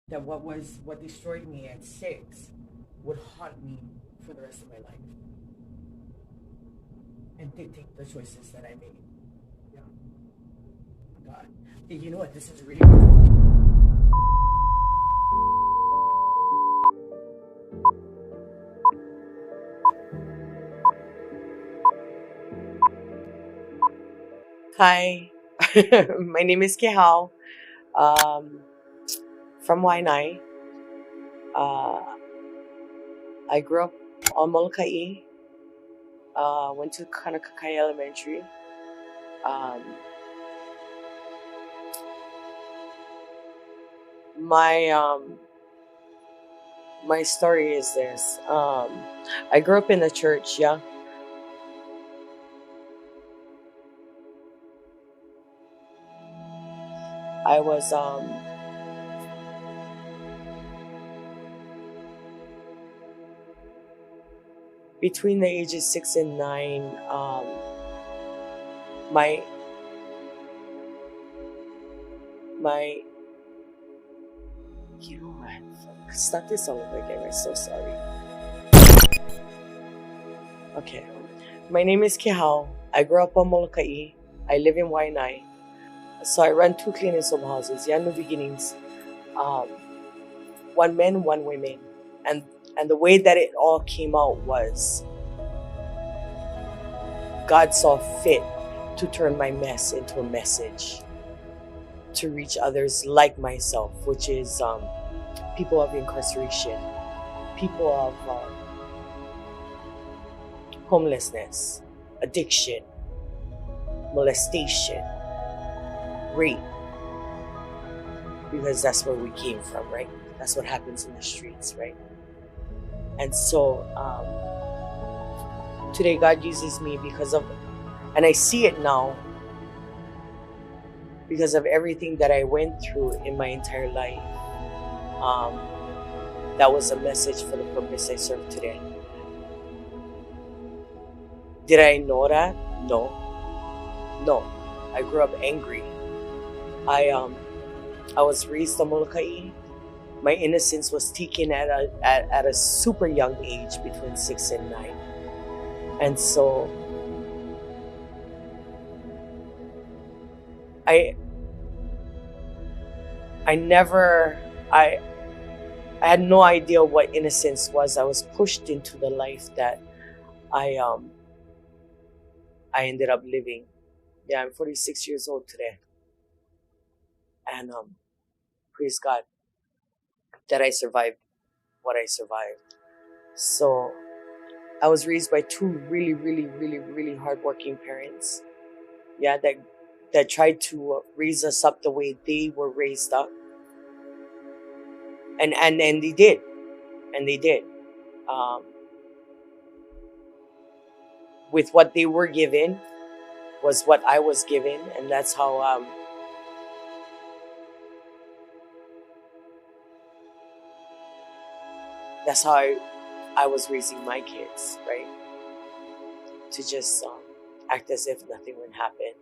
that what destroyed me at 6 would haunt me for the rest of my life and dictate the choices that I made. Yeah. God. You know what? This is really Hi, my name is Kehau, um, from Waianae. Uh, I grew up on Molokai, went to Kanakakai Elementary. Um, my my story is this. I grew up in the church, yeah. I was between the ages 6 and 9. My my you know what? Fuck. Start this all over again. I'm so sorry. Okay. My name is Kehau. I grew up on Molokai. I live in Waianae. So I run 2 clean and sober houses. Yeah, no beginnings. Um, 1 men, 1 women. And the way that it all came out was God saw fit to turn my mess into a message to reach others like myself, which is people of incarceration, people of homelessness, addiction, molestation, rape, because that's where we came from, right? That's what happens in the streets, right? And so today God uses me because of, and I see it now, because of everything that I went through in my entire life. That was a message for the purpose I serve today. Did I know that? No. I grew up angry. I was raised on Molokai. My innocence was taken at a super young age, between 6 and 9. And so I had no idea what innocence was. I was pushed into the life that I ended up living. Yeah, I'm 46 years old today. And praise God that I survived what I survived. So I was raised by 2 really, really, really, really hardworking parents. Yeah, that tried to raise us up the way they were raised up. And they did. And they did. With what they were given was what I was given, and that's how I was raising my kids, right? To just act as if nothing would happen.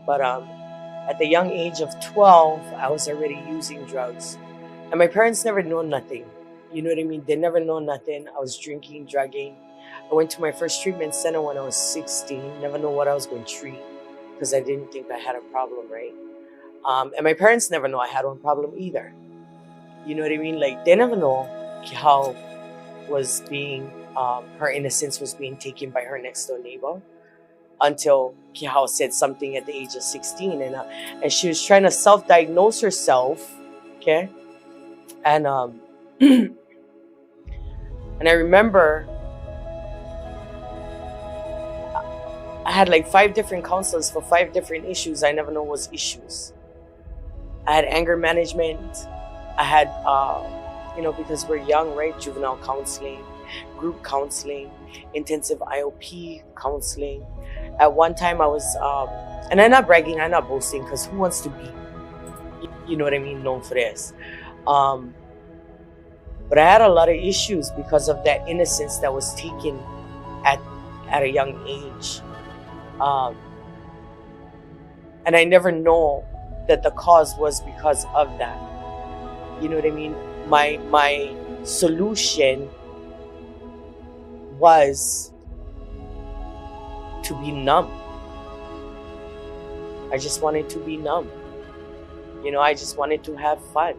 But at the young age of 12, I was already using drugs. And my parents never know nothing. You know what I mean? They never know nothing. I was drinking, drugging. I went to my first treatment center when I was 16. Never know what I was going to treat, because I didn't think I had a problem, right? And my parents never know I had one problem either. You know what I mean? Like, they never know how was being, her innocence was being taken by her next door neighbor, until Kehau said something at the age of 16, and she was trying to self-diagnose herself, okay? And and I remember I had like 5 different counselors for 5 different issues I never know was issues. I had anger management. I had, because we're young, right? Juvenile counseling, group counseling, intensive IOP counseling. At one time I was, and I'm not bragging, I'm not boasting, because who wants to be, you know what I mean, known for this? But I had a lot of issues because of that innocence that was taken at a young age. And I never know that the cause was because of that. You know what I mean? My solution was to be numb. I just wanted to be numb. You know, I just wanted to have fun.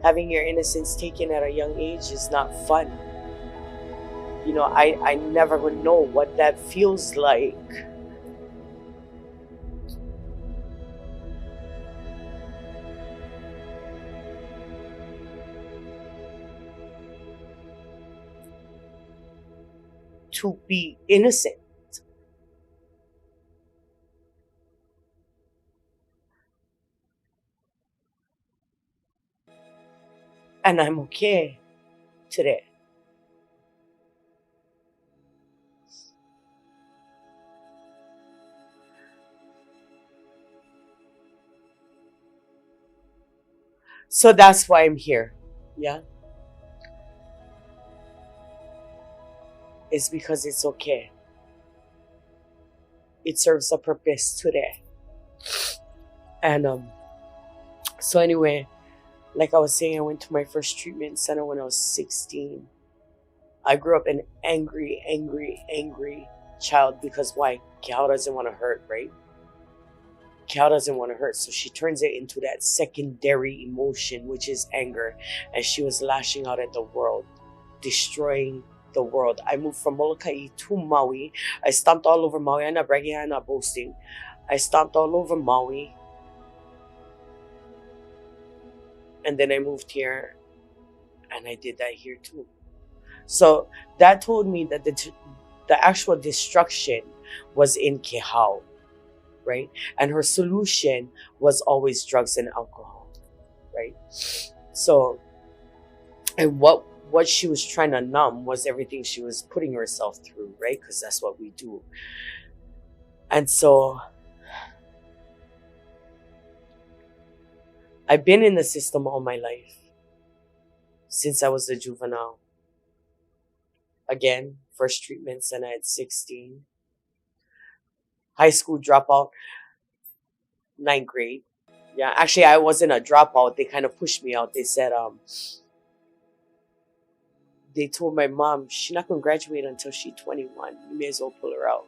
Having your innocence taken at a young age is not fun. You know, I never would know what that feels like. To be innocent. And I'm okay today. So that's why I'm here. Yeah. It's because it's okay. It serves a purpose today. And so anyway, like I was saying, I went to my first treatment center when I was 16. I grew up an angry child because why? Kehau doesn't want to hurt, right? Kehau doesn't want to hurt, so she turns it into that secondary emotion, which is anger, and she was lashing out at the world, destroying the world. I moved from Molokai to Maui. I stomped all over Maui. I'm not bragging, I'm not boasting. I stomped all over Maui. And then I moved here, and I did that here too. So that told me that the actual destruction was in Kehau, right? And her solution was always drugs and alcohol, right? So, and what she was trying to numb was everything she was putting herself through, right? Because that's what we do. And so I've been in the system all my life, since I was a juvenile. Again, first treatment center at 16. High school dropout, 9th grade. Yeah, actually, I wasn't a dropout. They kind of pushed me out. They said, they told my mom, she's not going to graduate until she's 21. You may as well pull her out.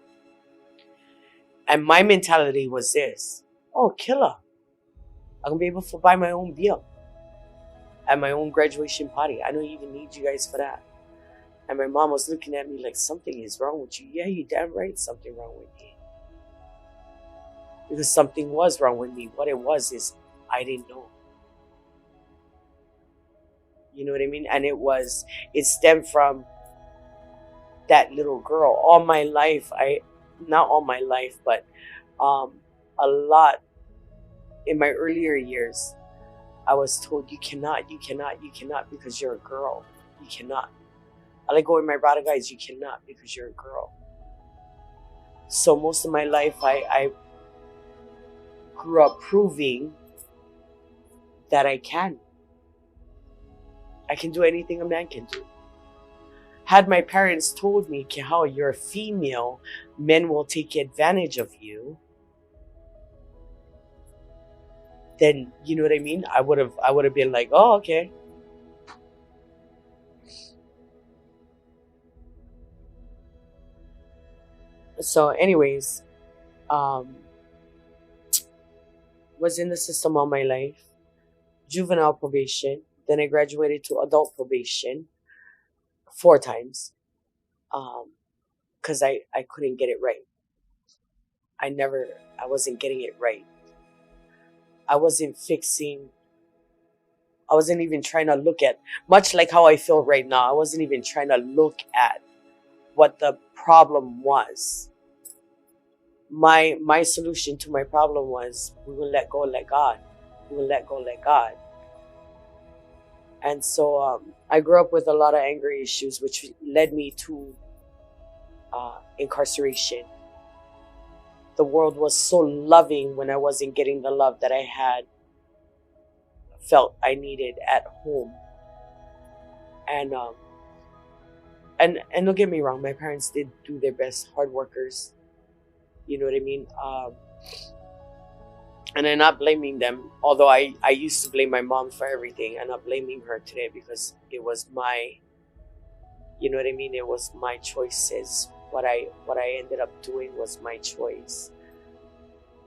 And my mentality was this: oh, kill her. I'm going to be able to buy my own beer at my own graduation party. I don't even need you guys for that. And my mom was looking at me like, something is wrong with you. Yeah, you damn right, something wrong with me. Because something was wrong with me. What it was is I didn't know. You know what I mean? And it stemmed from that little girl. All my life, not all my life, but a lot in my earlier years, I was told, you cannot, because you're a girl. You cannot. I let go with my brother guys, you cannot, because you're a girl. So most of my life, I grew up proving that I can do anything a man can do. Had my parents told me, Kehau, you're a female, men will take advantage of you, then, you know what I mean? I would have been like, oh, okay. So anyways, was in the system all my life. Juvenile probation. Then I graduated to adult probation 4 times. Because I couldn't get it right. I wasn't getting it right. I wasn't even trying to look at, much like how I feel right now, I wasn't even trying to look at what the problem was. My solution to my problem was, we will let go, let God. We will let go, let God. And so I grew up with a lot of anger issues, which led me to incarceration. The world was so loving when I wasn't getting the love that I had felt I needed at home. And don't get me wrong, my parents did do their best, hard workers. You know what I mean? And I'm not blaming them, although I used to blame my mom for everything. I'm not blaming her today because it was my, you know what I mean? It was my choices. What I ended up doing was my choice.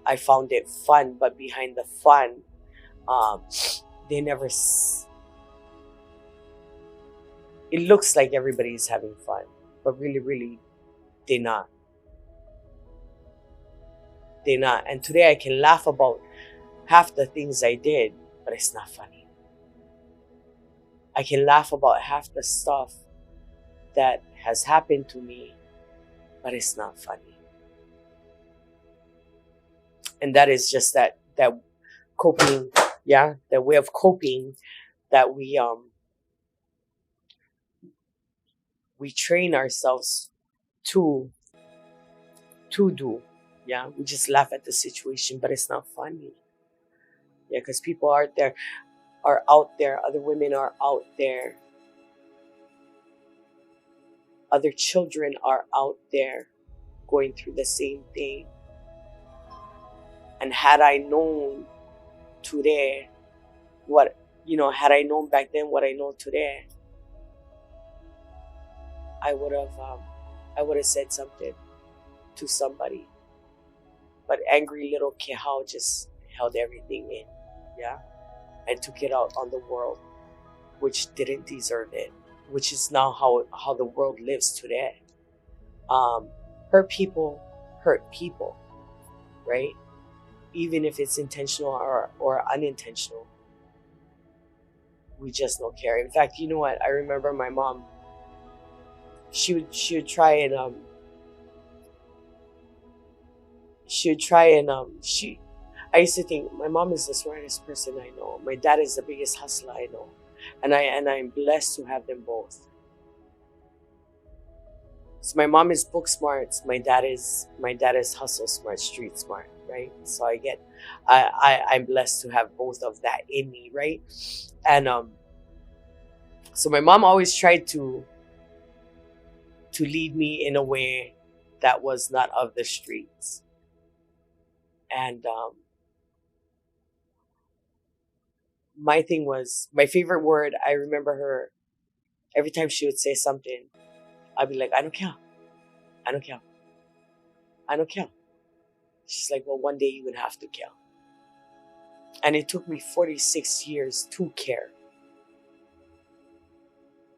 I found it fun, but behind the fun, they never. It looks like everybody's having fun, but really, they're not. They're not. And today I can laugh about half the things I did, but it's not funny. I can laugh about half the stuff that has happened to me, but it's not funny. And that is just that coping, that way of coping that we train ourselves to do. Yeah, we just laugh at the situation, but it's not funny. Yeah, because people are out there, other women are out there, other children are out there going through the same thing. And had I known today had I known back then what I know today, I would have said something to somebody. But angry little Kehau just held everything in, and took it out on the world, which didn't deserve it, which is now how the world lives today. Hurt people, right? Even if it's intentional or unintentional, we just don't care. In fact, you know what? I remember my mom. She would try and I used to think my mom is the smartest person I know. My dad is the biggest hustler I know. And I'm blessed to have them both. So my mom is book smart. My dad is hustle smart, street smart, right? So I'm blessed to have both of that in me, right? And so my mom always tried to lead me in a way that was not of the streets. And my thing was, my favorite word, I remember her, every time she would say something, I'd be like, I don't care. She's like, well, one day you would have to care. And it took me 46 years to care.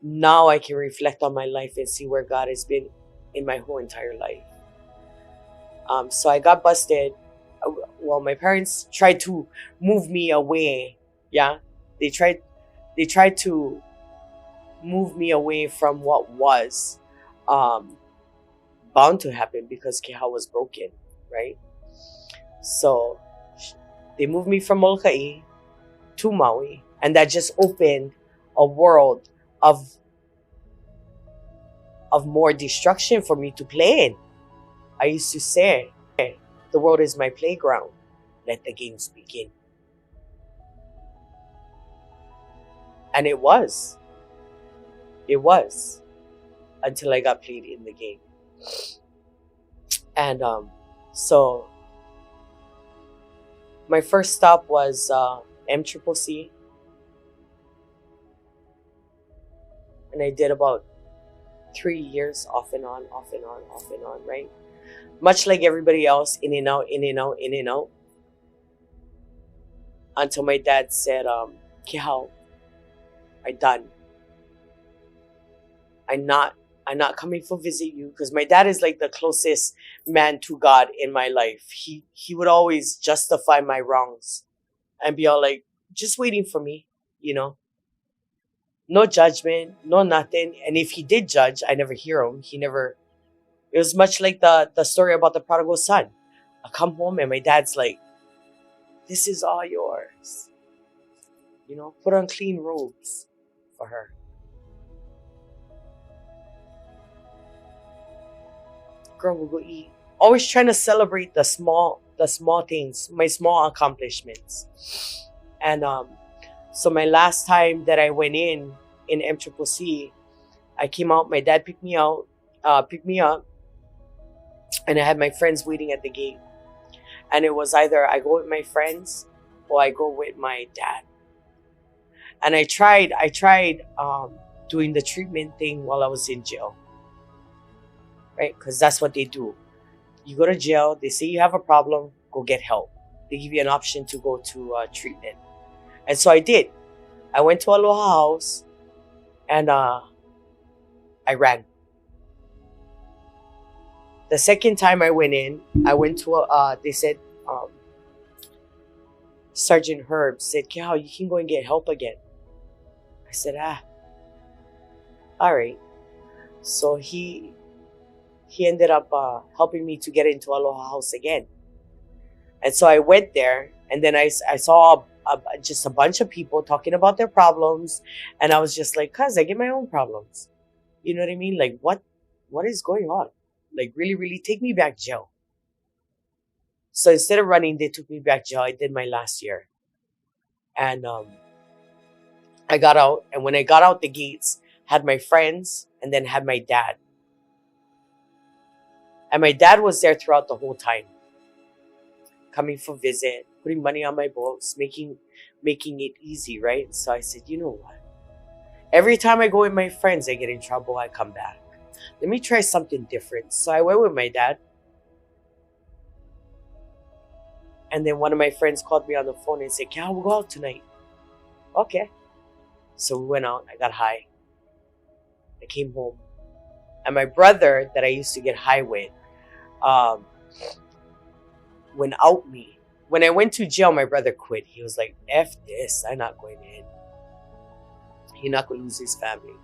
Now I can reflect on my life and see where God has been in my whole entire life. So I got busted. Well, my parents tried to move me away. Yeah, they tried to move me away from what was bound to happen because Kehau was broken, right? So they moved me from Molokai to Maui, and that just opened a world of more destruction for me to play in. I used to say, the world is my playground. Let the games begin. And it was. Until I got played in the game. And so my first stop was MCCC. And I did about 3 years off and on, right? Much like everybody else, in and out. Until my dad said, Kehau, I'm done. I'm not coming for visit you, because my dad is like the closest man to God in my life. He would always justify my wrongs and be all like, just waiting for me, No judgment, no nothing. And if he did judge, I never hear him. It was much like the story about the prodigal son. I come home and my dad's like, this is all yours. Put on clean robes for her. Girl, we'll go eat. Always trying to celebrate the small things, my small accomplishments. And so my last time that I went in MCCC, I came out, my dad picked me up, and I had my friends waiting at the gate. And it was either I go with my friends or I go with my dad. And I tried doing the treatment thing while I was in jail, right? Because that's what they do. You go to jail, they say you have a problem, go get help. They give you an option to go to treatment. And so I did. I went to Aloha House and I ran. The second time I went in, I went to they said, Sergeant Herb said, Kehau, you can go and get help again. I said, all right. So he ended up helping me to get into Aloha House again. And so I went there, and then I saw just a bunch of people talking about their problems. And I was just like, cuz I get my own problems. You know what I mean? Like, what is going on? Like, really, really take me back jail. So instead of running, they took me back jail. I did my last year. And I got out. And when I got out the gates, had my friends and then had my dad. And my dad was there throughout the whole time. Coming for visit, putting money on my books, making it easy, right? So I said, you know what? Every time I go with my friends, I get in trouble, I come back. Let me try something different. So I went with my dad. And then one of my friends called me on the phone and said, Kehau, we'll go out tonight. Okay. So we went out. I got high. I came home. And my brother that I used to get high with went out me. When I went to jail, my brother quit. He was like, F this. I'm not going in. He's not going to lose his family.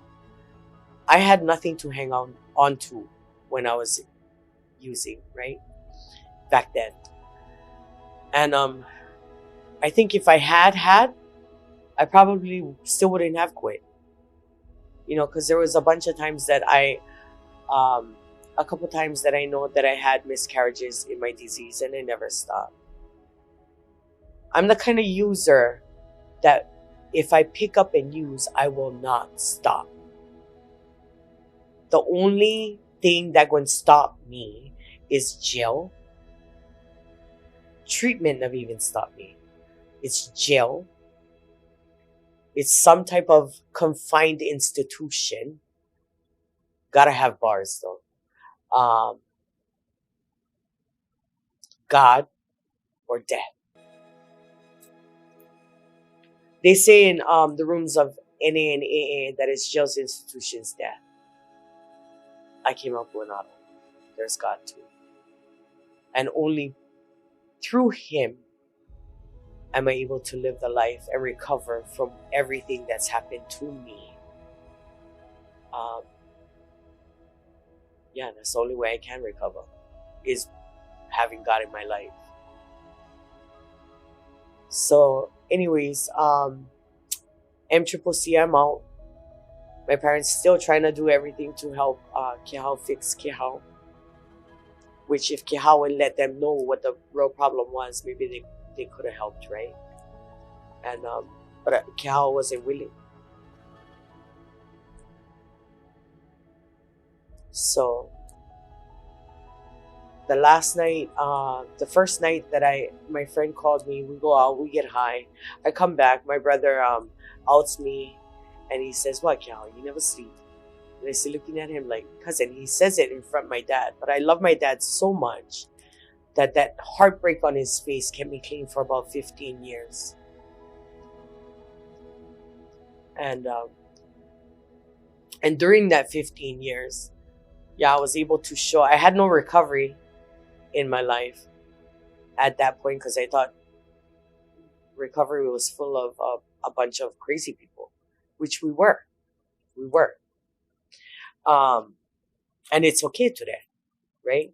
I had nothing to hang on to when I was using, right? Back then. And I think if I had, I probably still wouldn't have quit. You know, because there was a bunch of times that a couple times that I know that I had miscarriages in my disease and I never stopped. I'm the kind of user that if I pick up and use, I will not stop. The only thing that going to stop me is jail. Treatment never even stopped me. It's jail. It's some type of confined institution. Gotta have bars though. God or death. They say in the rooms of NA and AA that it's jails, institutions, death. I came up with another. There's God too. And only through Him am I able to live the life and recover from everything that's happened to me. Yeah, that's the only way I can recover, is having God in my life. So anyways, MCCC, I'm out. My parents still trying to do everything to help Kehau fix Kehau. Which if Kehau would let them know what the real problem was, maybe they could have helped, right? And but Kehau wasn't willing. So the last night, the first night that my friend called me, we go out, we get high. I come back, my brother outs me, and he says, "What, Kehau? You never sleep?" And I still looking at him like, cousin. He says it in front of my dad, but I love my dad so much that heartbreak on his face kept me clean for about 15 years. And during that 15 years, I was able to show. I had no recovery in my life at that point because I thought recovery was full of a bunch of crazy people, which we were. And it's okay today, right?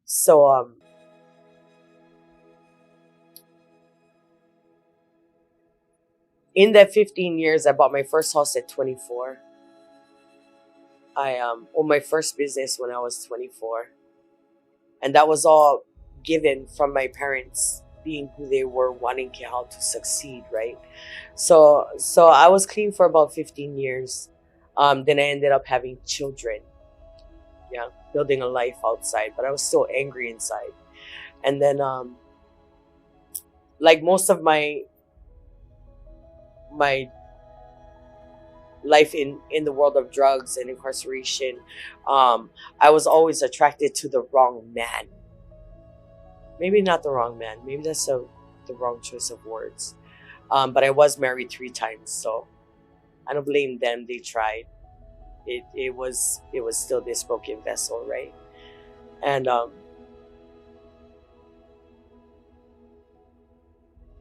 So in that 15 years, I bought my first house at 24. I owned my first business when I was 24. And that was all given from my parents being who they were, wanting Kehau to succeed, right? So I was clean for about 15 years. Then I ended up having children. Building a life outside, but I was still angry inside. And then like most of my life in the world of drugs and incarceration, I was always attracted to the wrong man. Maybe not the wrong man. Maybe that's the wrong choice of words. But I was married 3 times, so I don't blame them. They tried. It was still this broken vessel, right? And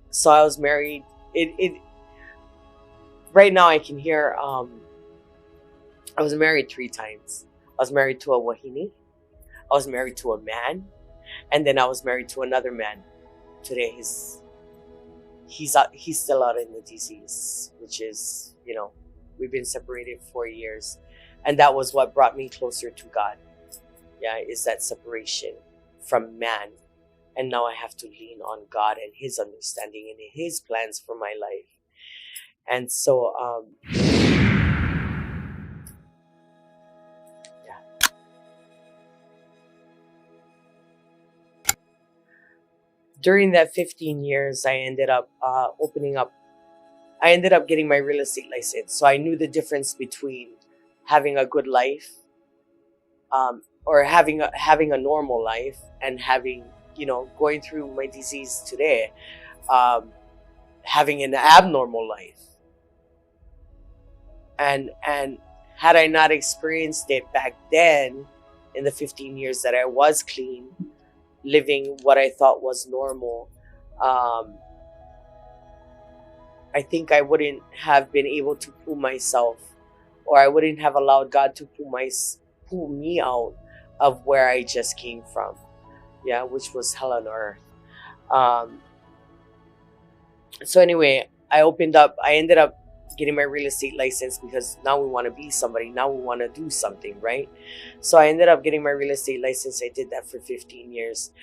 so I was married. It right now I can hear. I was married 3 times. I was married to a wahine. I was married to a man, and then I was married to another man. Today he's still out in the disease, which is, we've been separated 4 years, and that was what brought me closer to God. Yeah, is that separation from man, and now I have to lean on God and His understanding and His plans for my life. And so during that 15 years, I ended up getting my real estate license. So I knew the difference between having a good life, or having a normal life, and having, going through my disease today, having an abnormal life. And had I not experienced it back then, in the 15 years that I was clean, living what I thought was normal, I think I wouldn't have been able to pull myself, or I wouldn't have allowed God to pull me out of where I just came from, which was hell on earth. So anyway, I ended up getting my real estate license, because now we want to be somebody. Now we want to do something, right? So I ended up getting my real estate license. I did that for 15 years.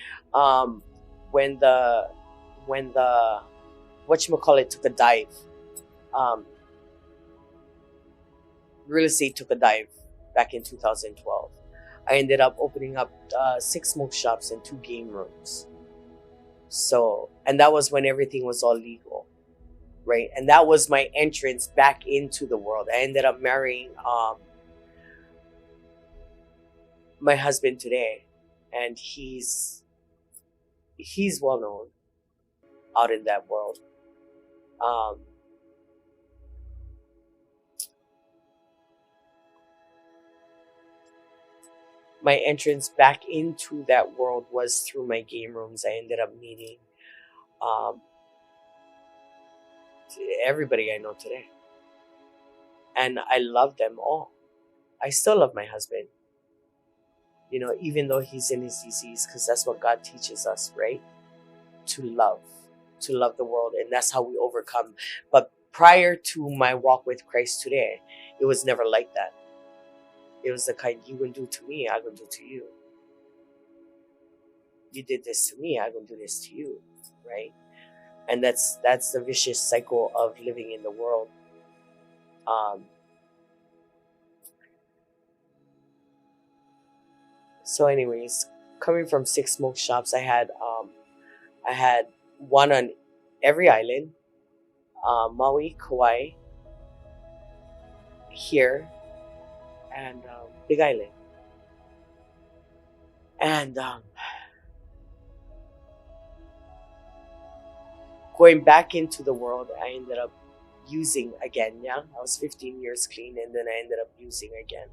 When the whatchamacallit took a dive, real estate took a dive back in 2012. I ended up opening up 6 smoke shops and 2 game rooms. So, and that was when everything was all legal, right? And that was my entrance back into the world. I ended up marrying my husband today, and he's well known out in that world. My entrance back into that world was through my game rooms. I ended up meeting everybody I know today, and I love them all. I still love my husband, even though he's in his disease, because that's what God teaches us, right? To love the world, and that's how we overcome. But prior to my walk with Christ today, it was never like that. It was the kind, you gonna do to me, I gonna do to you. You did this to me, I gonna do this to you, right? And that's the vicious cycle of living in the world. So anyways, coming from 6 smoke shops, I had one on every island, Maui, Kauai, here, and Big Island. And going back into the world, I ended up using again. I was 15 years clean, and then I ended up using again,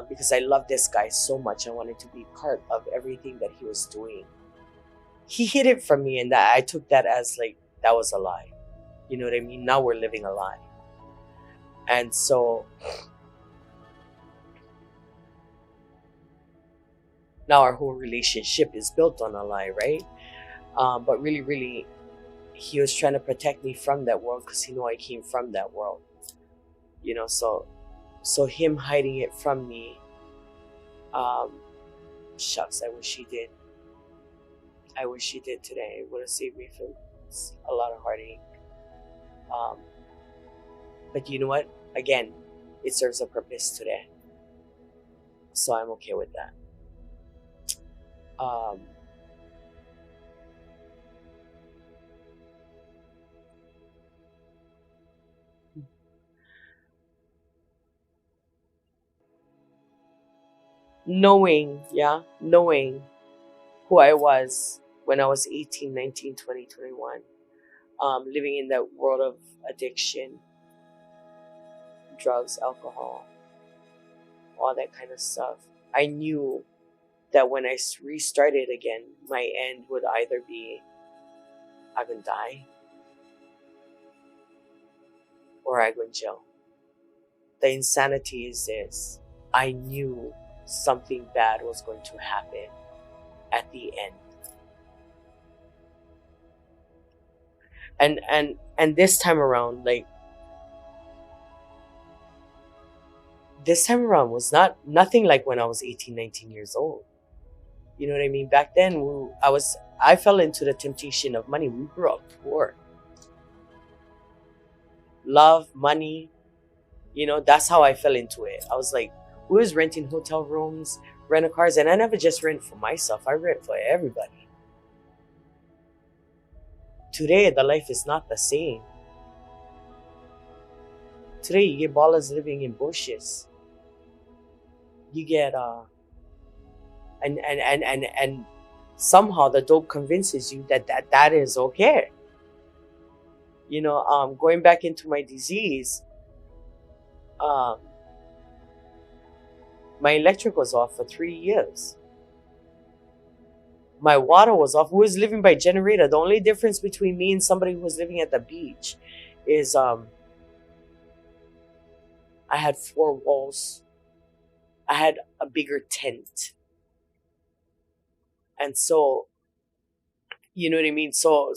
because I loved this guy so much. I wanted to be part of everything that he was doing. He hid it from me, and that I took that as like that was a lie. You know what I mean? Now we're living a lie. And so now our whole relationship is built on a lie, right? But really, really, he was trying to protect me from that world, because he knew I came from that world. So him hiding it from me, shucks, I wish he did. I wish he did today. It would have saved me from a lot of heartache. But you know what? Again, it serves a purpose today. So I'm okay with that. knowing who I was when I was 18, 19, 20, 21, living in that world of addiction, drugs, alcohol, all that kind of stuff. I knew that when I restarted again, my end would either be I gonna die or I go in jail. The insanity is this: I knew something bad was going to happen at the end. And this time around, this time around was nothing like when I was 18, 19 years old. You know what I mean? Back then, I fell into the temptation of money. We grew up poor. Love, money, that's how I fell into it. I was like, we was renting hotel rooms, rental cars, and I never just rent for myself. I rent for everybody. Today, the life is not the same. Today, you get ballers living in bushes. You get and somehow the dope convinces you that is okay. Going back into my disease, my electric was off for 3 years. My water was off. Who was living by generator? The only difference between me and somebody who was living at the beach is I had 4 walls. I had a bigger tent. And so, you know what I mean? So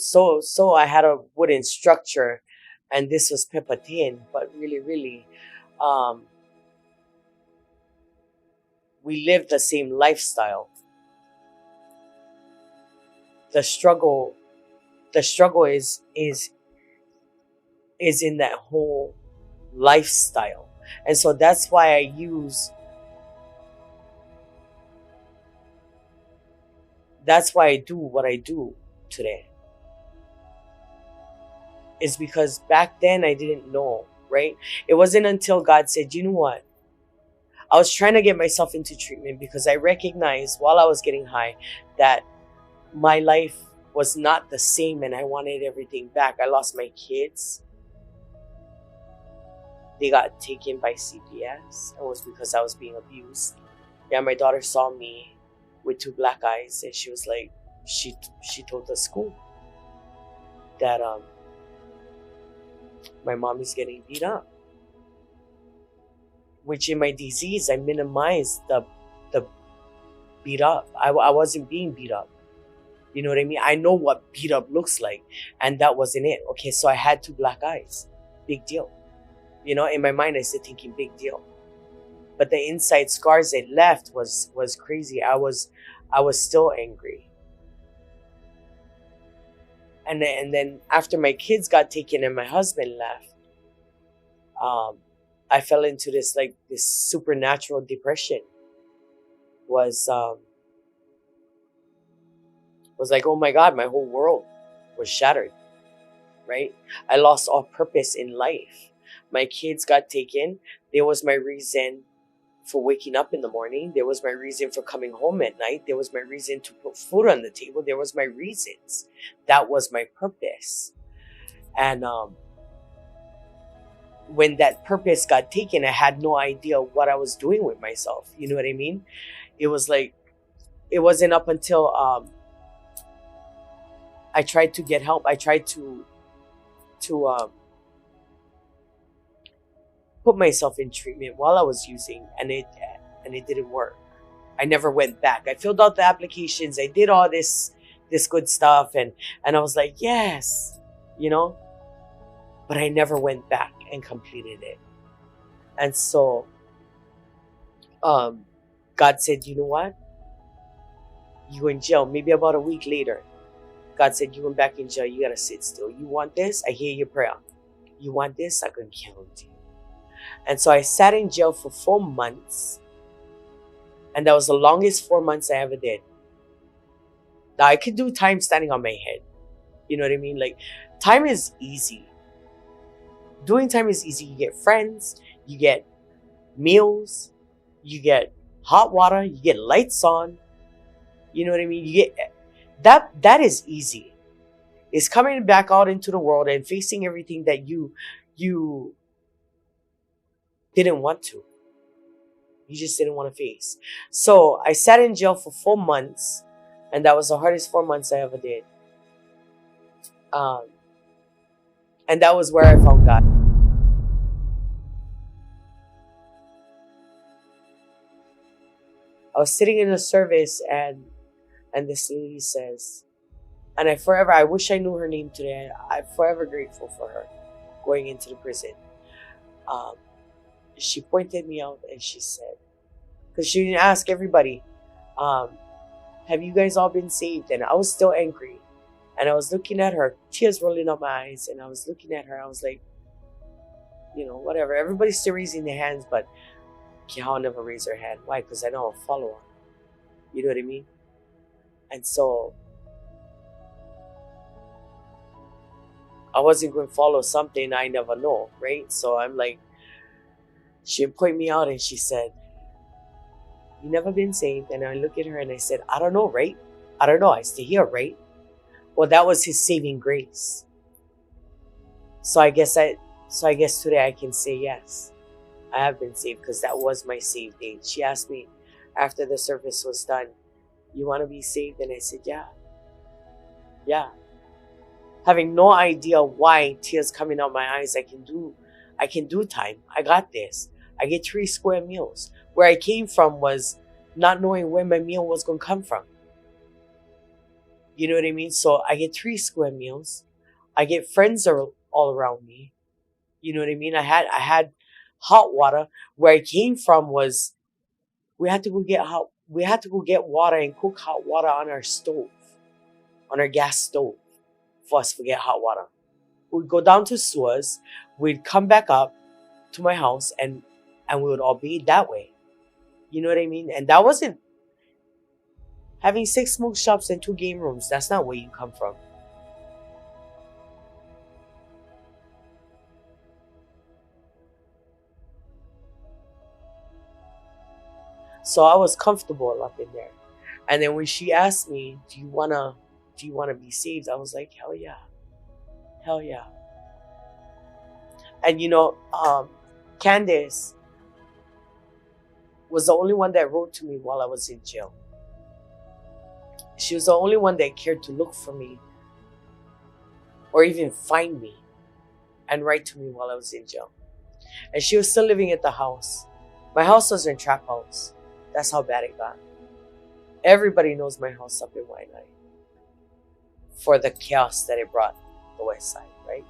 I had a wooden structure, and this was pepper tin, but really, we lived the same lifestyle. The struggle is in that whole lifestyle. And so that's why I do what I do today. Is because back then I didn't know, right? It wasn't until God said, you know what? I was trying to get myself into treatment because I recognized while I was getting high that my life was not the same and I wanted everything back. I lost my kids. They got taken by CPS. It was because I was being abused. Yeah, my daughter saw me with 2 black eyes, and she was like, she told the school that my mom is getting beat up. Which in my disease, I minimized the beat up. I wasn't being beat up. You know what I mean? I know what beat up looks like, and that wasn't it. Okay, so I had 2 black eyes. Big deal. In my mind, I started thinking big deal. But the inside scars it left was crazy. I was still angry. And then after my kids got taken and my husband left, I fell into this supernatural depression. Was like, oh my God, my whole world was shattered, right? I lost all purpose in life. My kids got taken. There was my reason for waking up in the morning. There was my reason for coming home at night. There was my reason to put food on the table. There was my reasons. That was my purpose. And when that purpose got taken, I had no idea what I was doing with myself. You know what I mean? It was like, it wasn't up until I tried to get help. I tried to put myself in treatment while I was using, and it didn't work. I never went back. I filled out the applications. I did all this good stuff, and I was like, yes, but I never went back and completed it. And so God said, you know what? You go in jail. Maybe about a week later, God said, you went back in jail. You got to sit still. You want this? I hear your prayer. You want this? I'm going to count you. And so I sat in jail for 4 months. And that was the longest 4 months I ever did. Now, I could do time standing on my head. You know what I mean? Like, time is easy. Doing time is easy. You get friends. You get meals. You get hot water, you get lights on. You know what I mean? You get that is easy. It's coming back out into the world and facing everything that you didn't want to. You just didn't want to face. So I sat in jail for 4 months, and that was the hardest 4 months I ever did. And that was where I found God. I was sitting in a service, and this lady says, and I wish I knew her name today. I'm forever grateful for her going into the prison. She pointed me out and she said, because she didn't ask everybody, have you guys all been saved? And I was still angry. And I was looking at her, tears rolling up my eyes. And I was looking at her. I was like, whatever. Everybody's still raising their hands, but Kehau never raised her hand. Why? Because I know I'll follow her. You know what I mean? And so I wasn't going to follow something I never know, right? So I'm like, she pointed me out and she said, you never been saved? And I look at her and I said, I don't know, right? I don't know. I stay here, right? Well, that was his saving grace. So I guess today I can say yes. I have been saved because that was my save date. She asked me after the service was done, you want to be saved? And I said, yeah. Yeah. Having no idea why, tears coming out my eyes, I can do time. I got this. I get 3 square meals. Where I came from was not knowing where my meal was going to come from. You know what I mean? So I get 3 square meals. I get friends all around me. You know what I mean? I had hot water. Where I came from was we had to go get water and cook hot water on our stove, on our gas stove, for us to get hot water. We'd go down to sewers. We'd come back up to my house and we would all be that way. You know what I mean? And that wasn't having 6 smoke shops and 2 game rooms. That's not where you come from. So I was comfortable up in there. And then when she asked me, do you wanna be saved? I was like, hell yeah. Hell yeah. And Candace was the only one that wrote to me while I was in jail. She was the only one that cared to look for me or even find me and write to me while I was in jail. And she was still living at the house. My house was in trap house. That's how bad it got. Everybody knows my house up in Waianae for the chaos that it brought the west side, right?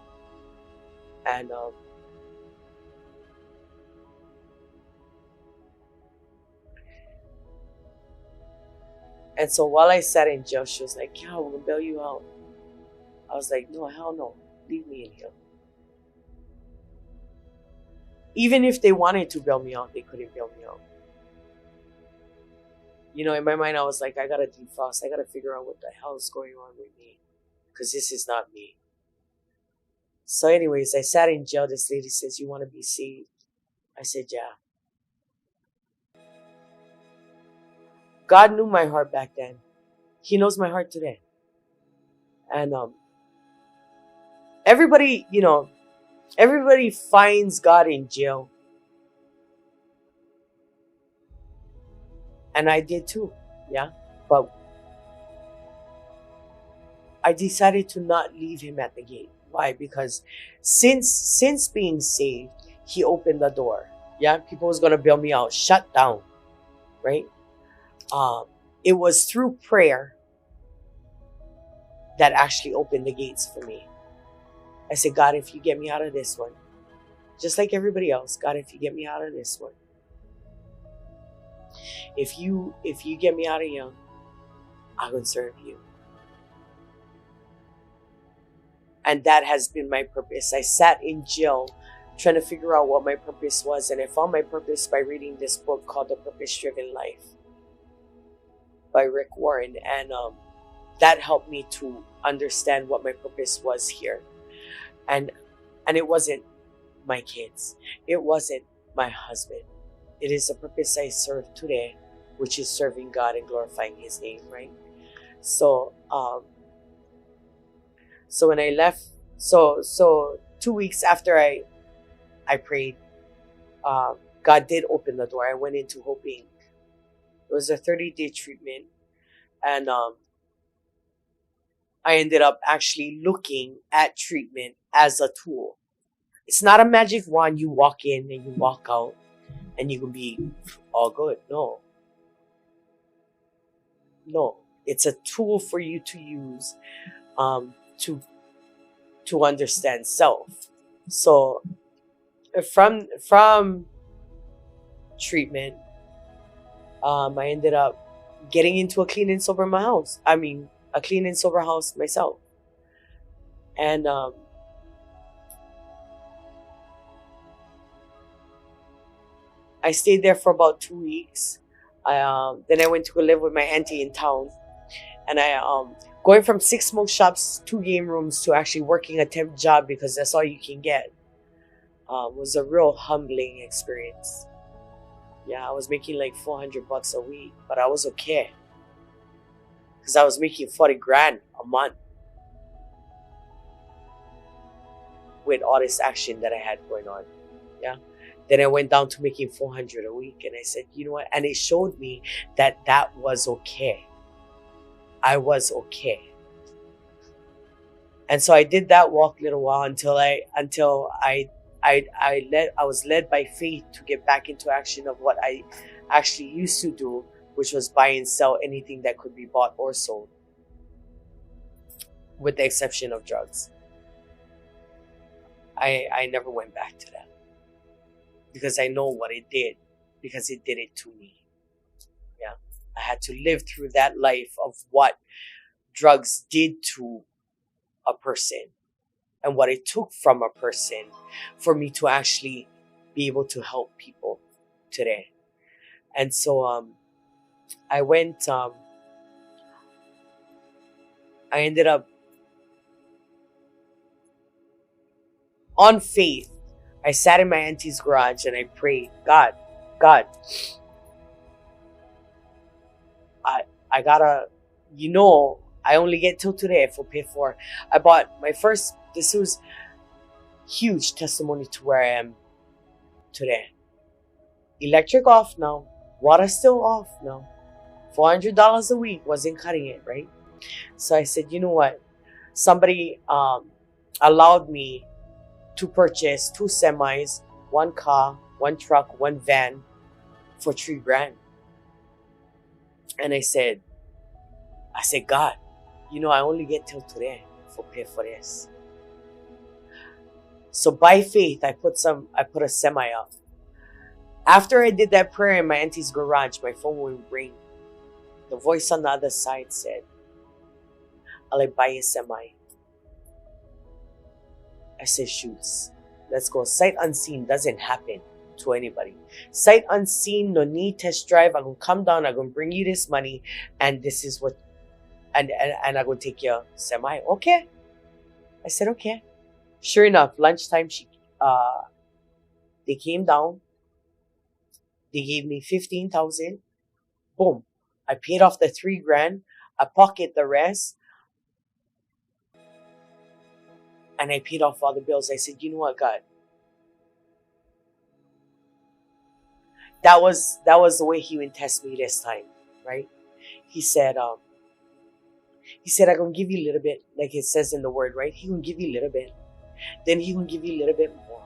And so while I sat in jail, she was like, yeah, we're going to bail you out. I was like, no, hell no. Leave me in here. Even if they wanted to bail me out, they couldn't bail me out. In my mind, I was like, I got to defrost. I got to figure out what the hell is going on with me. Because this is not me. So anyways, I sat in jail. This lady says, you want to be saved? I said, yeah. God knew my heart back then. He knows my heart today. And everybody finds God in jail. And I did too, yeah. But I decided to not leave him at the gate. Why? Because since being saved, he opened the door. Yeah, people was gonna bail me out, shut down, right? It was through prayer that actually opened the gates for me. I said, God, if you get me out of this one, just like everybody else, God, if you get me out of this one, if you get me out of here, I will serve you. And that has been my purpose. I sat in jail trying to figure out what my purpose was. And I found my purpose by reading this book called The Purpose-Driven Life by Rick Warren. And that helped me to understand what my purpose was here. And it wasn't my kids. It wasn't my husband. It is the purpose I serve today which is serving God and glorifying His name, right? So, so when I left, so 2 weeks after I prayed, God did open the door. I went into hoping it was a 30-day treatment, and I ended up actually looking at treatment as a tool. It's not a magic wand you walk in and you walk out and you can be all good. No. It's a tool for you to use to understand self. So from treatment, I ended up getting into a clean and sober house myself. And I stayed there for about 2 weeks. Then I went to go live with my auntie in town. And I going from 6 smoke shops, 2 game rooms, to actually working a temp job because that's all you can get, was a real humbling experience. Yeah, I was making like $400 a week, but I was okay because I was making 40 grand a month with all this action that I had going on. Yeah. Then I went down to making 400 a week, and I said, you know what? And it showed me that was okay. I was okay. And so I did that walk a little while until I was led by faith to get back into action of what I actually used to do, which was buy and sell anything that could be bought or sold, with the exception of drugs. I never went back to that because I know what it did, because it did it to me. Yeah, I had to live through that life of what drugs did to a person and what it took from a person for me to actually be able to help people today. And so I went, I ended up on faith. I sat in my auntie's garage and I prayed, God, I gotta, I only get till today for pay for. I bought my first, this was huge testimony to where I am today. Electric off now, water still off now. $400 a week wasn't cutting it, right? So I said, you know what? Somebody allowed me to purchase 2 semis, 1 car, 1 truck, 1 van for $3 grand. And I said, God, I only get till today for pay for this. So by faith, I put a semi up. After I did that prayer in my auntie's garage, my phone would ring. The voice on the other side said, I'll buy a semi. I said, shoots, let's go. Sight unseen doesn't happen to anybody. Sight unseen, no need test drive. I'm going to come down. I'm going to bring you this money. And this is what, and I'm going to take your semi. Okay. I said, okay. Sure enough, lunchtime, they came down. They gave me $15,000. Boom. I paid off the $3 grand. I pocket the rest. And I paid off all the bills. I said, you know what, God? That was the way He would test me this time, right? He said, I'm going to give you a little bit, like it says in the word, right? He will give you a little bit. Then He will give you a little bit more.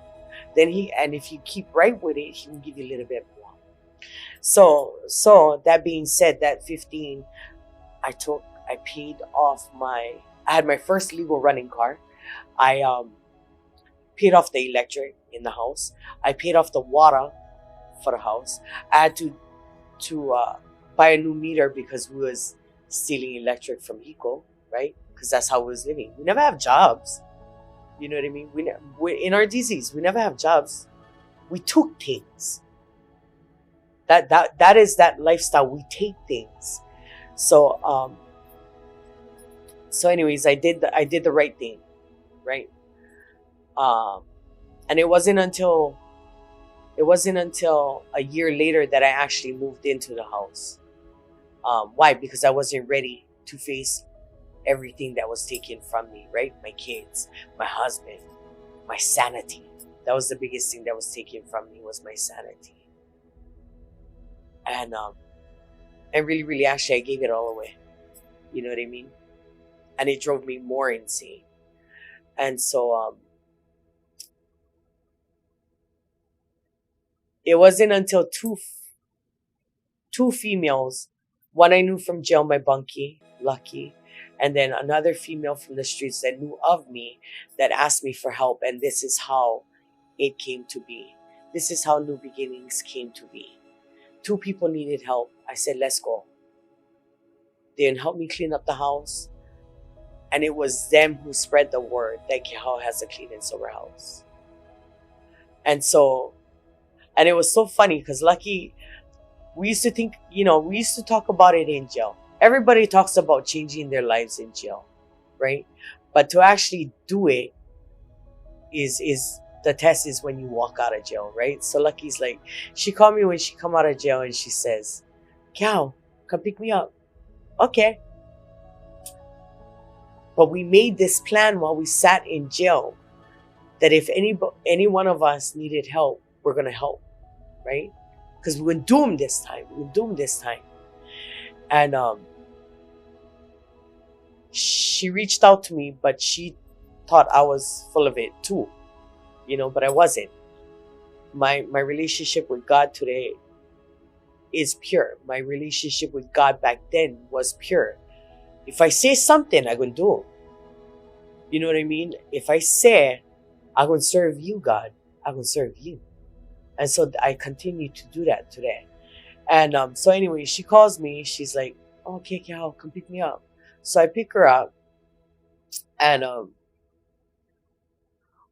And if you keep right with it, He will give you a little bit more. So that being said, that 15, I paid off I had my first legal running car. I paid off the electric in the house. I paid off the water for the house. I had to buy a new meter because we was stealing electric from Eco, right? Because that's how we was living. We never have jobs. You know what I mean? We in our DCs, we never have jobs. We took things. That is that lifestyle. We take things. So anyways, I did the right thing, right? And it wasn't until it wasn't until a year later that I actually moved into the house. Why? Because I wasn't ready to face everything that was taken from me, right? My kids, my husband, my sanity. That was the biggest thing that was taken from me, was my sanity. And really, really, actually, I gave it all away. You know what I mean? And it drove me more insane. And so it wasn't until two females, one I knew from jail, my bunkie, Lucky, and then another female from the streets that knew of me, that asked me for help. And this is how it came to be. This is how New Beginnings came to be. Two people needed help. I said, let's go. They didn't help me clean up the house. And it was them who spread the word that Kehau has a clean and sober house. And it was so funny because Lucky, we used to think, we used to talk about it in jail. Everybody talks about changing their lives in jail, right? But to actually do it is the test is when you walk out of jail, right? So Lucky's like, she called me when she come out of jail and she says, Kehau, come pick me up. Okay. But we made this plan while we sat in jail that if any one of us needed help, we're going to help, right? Because we were doomed this time. And she reached out to me, but she thought I was full of it too, but I wasn't. My relationship with God today is pure. My relationship with God back then was pure. If I say something, I'm going to do it. You know what I mean? If I say, I'm going to serve you, God, I'm going to serve you. And so I continue to do that today. And so anyway, she calls me. She's like, okay, Kehau, come pick me up. So I pick her up. And it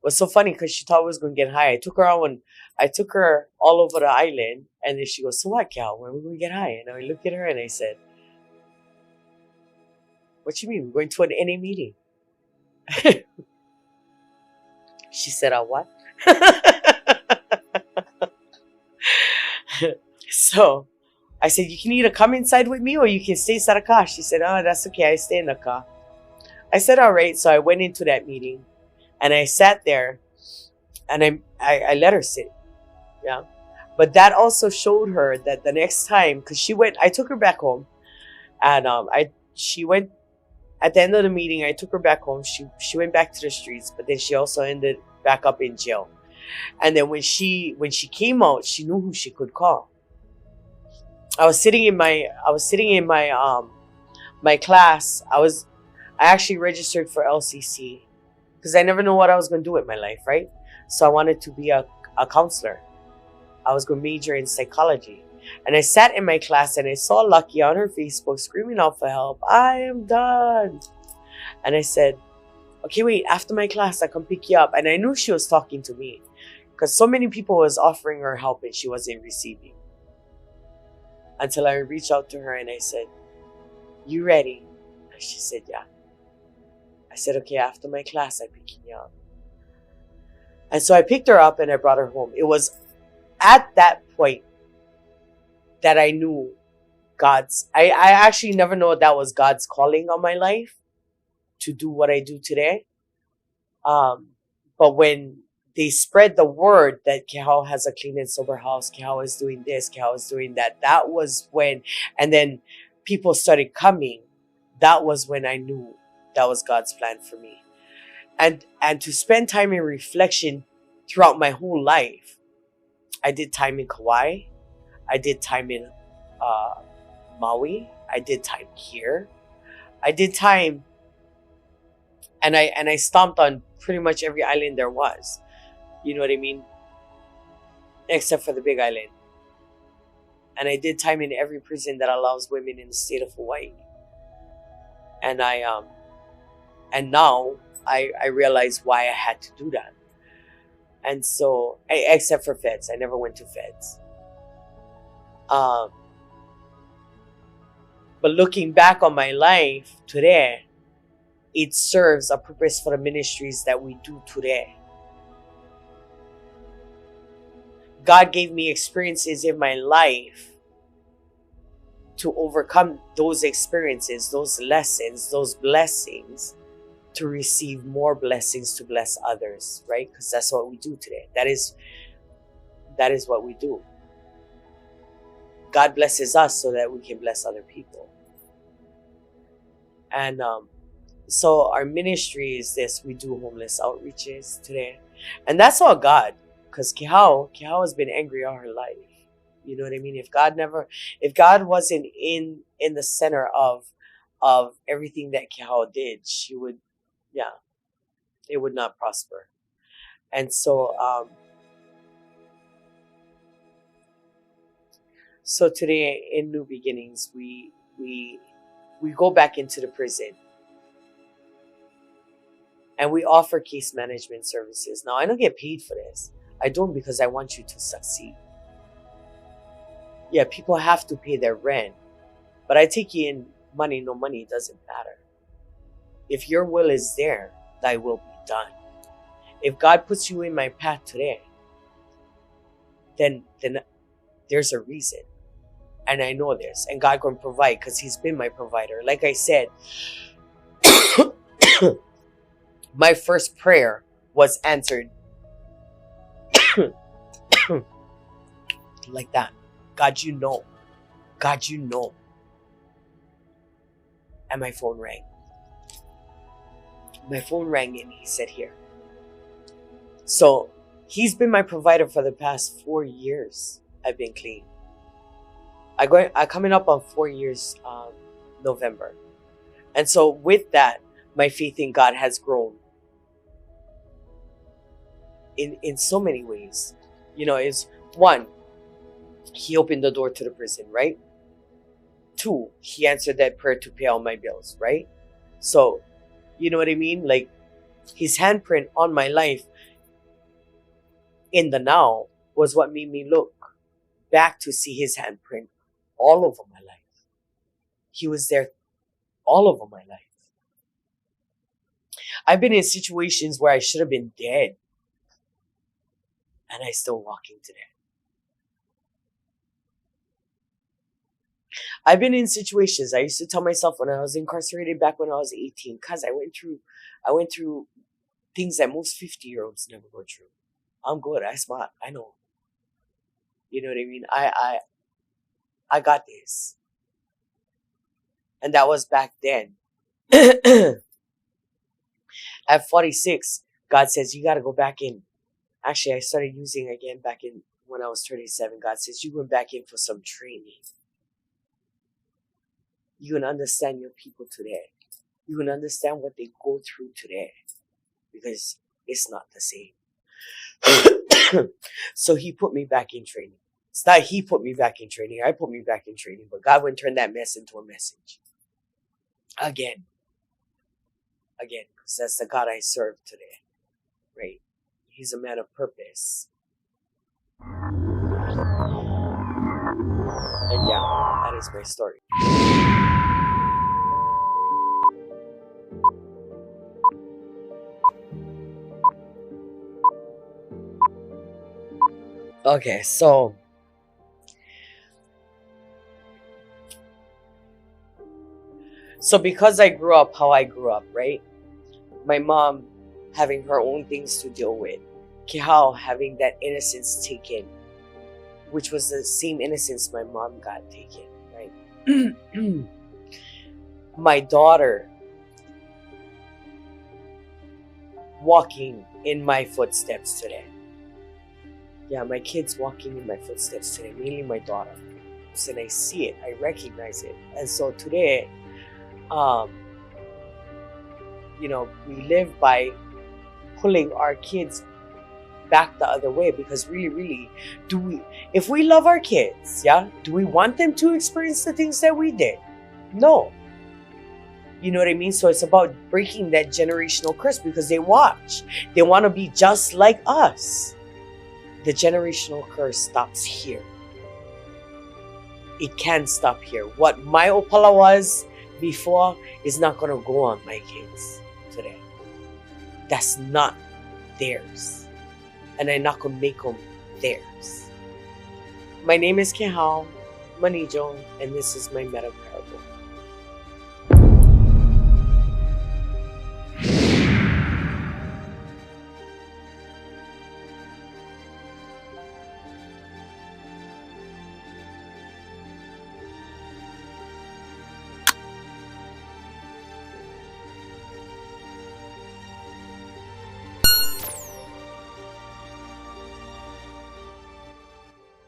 was so funny because she thought I was going to get high. I took her all over the island. And then she goes, so what, Kehau? When are we going to get high? And I looked at her and I said, what you mean? We're going to an NA meeting. She said, what? So I said, you can either come inside with me or you can stay inside the car. She said, oh, that's okay. I stay in the car. I said, all right. So I went into that meeting and I sat there and I let her sit. Yeah. But that also showed her that the next time, because I took her back home and she went. At the end of the meeting, I took her back home. She went back to the streets, but then she also ended back up in jail. And then when she came out, she knew who she could call. I was sitting in my my class. I actually registered for LCC because I never know what I was going to do with my life, right? So I wanted to be a counselor. I was going to major in psychology. And I sat in my class and I saw Lucky on her Facebook screaming out for help. I am done. And I said, okay, wait, after my class, I come pick you up. And I knew she was talking to me because so many people was offering her help and she wasn't receiving. Until I reached out to her and I said, you ready? And she said, yeah. I said, okay, after my class, I pick you up. And so I picked her up and I brought her home. It was at that point that I knew I actually never know that was God's calling on my life to do what I do today. But when they spread the word that Kehau has a clean and sober house, Kehau is doing this, Kehau is doing that, that was when, and then people started coming, that was when I knew that was God's plan for me. And to spend time in reflection throughout my whole life, I did time in Kauai. I did time in Maui. I did time here. I did time, and I stomped on pretty much every island there was. You know what I mean? Except for the Big Island. And I did time in every prison that allows women in the state of Hawaii. And now I realize why I had to do that. And so, except for feds, I never went to feds. But looking back on my life today, it serves a purpose for the ministries that we do today. God gave me experiences in my life to overcome those experiences, those lessons, those blessings, to receive more blessings to bless others, right? Because that's what we do today. That is what we do. God blesses us so that we can bless other people. And so our ministry is this: we do homeless outreaches today, and that's all God. Because Kehau has been angry all her life. You know what I mean? If God wasn't in the center of everything that Kehau did, she would, it would not prosper. And so, so today in New Beginnings, we go back into the prison. And we offer case management services. Now, I don't get paid for this. I don't, because I want you to succeed. Yeah, people have to pay their rent. But I take you in money, no money, it doesn't matter. If your will is there, thy will be done. If God puts you in my path today, then there's a reason. And I know this. And God can provide, because he's been my provider. Like I said, my first prayer was answered like that. God, you know. God, you know. And my phone rang. My phone rang and he said, here. So he's been my provider for the past 4 years. I've been clean. I'm coming up on 4 years, November. And so with that, my faith in God has grown in so many ways. You know, it's one, he opened the door to the prison, right? 2, he answered that prayer to pay all my bills, right? So, you know what I mean? Like, his handprint on my life in the now was what made me look back to see his handprint all over my life. He was there all over my life. I've been in situations where I should have been dead, and I still walking today. I've been in situations, I used to tell myself when I was incarcerated back when I was 18, because I went through things that most 50-year-olds never go through. I'm good, I'm smart, I know. You know what I mean? I got this. And that was back then. At 46, God says, you got to go back in. Actually, I started using again back in when I was 37. God says, you went back in for some training. You can understand your people today. You can understand what they go through today. Because it's not the same. So he put me back in training. It's not he put me back in training. I put me back in training. But God would turn that mess into a message. Again. Because that's the God I serve today. Right? He's a man of purpose. And yeah, that is my story. Okay, so because I grew up how I grew up, right? My mom having her own things to deal with. Kehau having that innocence taken, which was the same innocence my mom got taken, right? My daughter walking in my footsteps today. Yeah, my kids walking in my footsteps today, mainly my daughter. So I see it, I recognize it. And so today, you know, we live by pulling our kids back the other way, because really, if we love our kids, yeah, do we want them to experience the things that we did? No. You know what I mean? So it's about breaking that generational curse, because they watch. They want to be just like us. The generational curse stops here. It can stop here. What my opala was before is not going to go on my kids today. That's not theirs. And I'm not going to make them theirs. My name is Kehau, Manijo, and this is my meta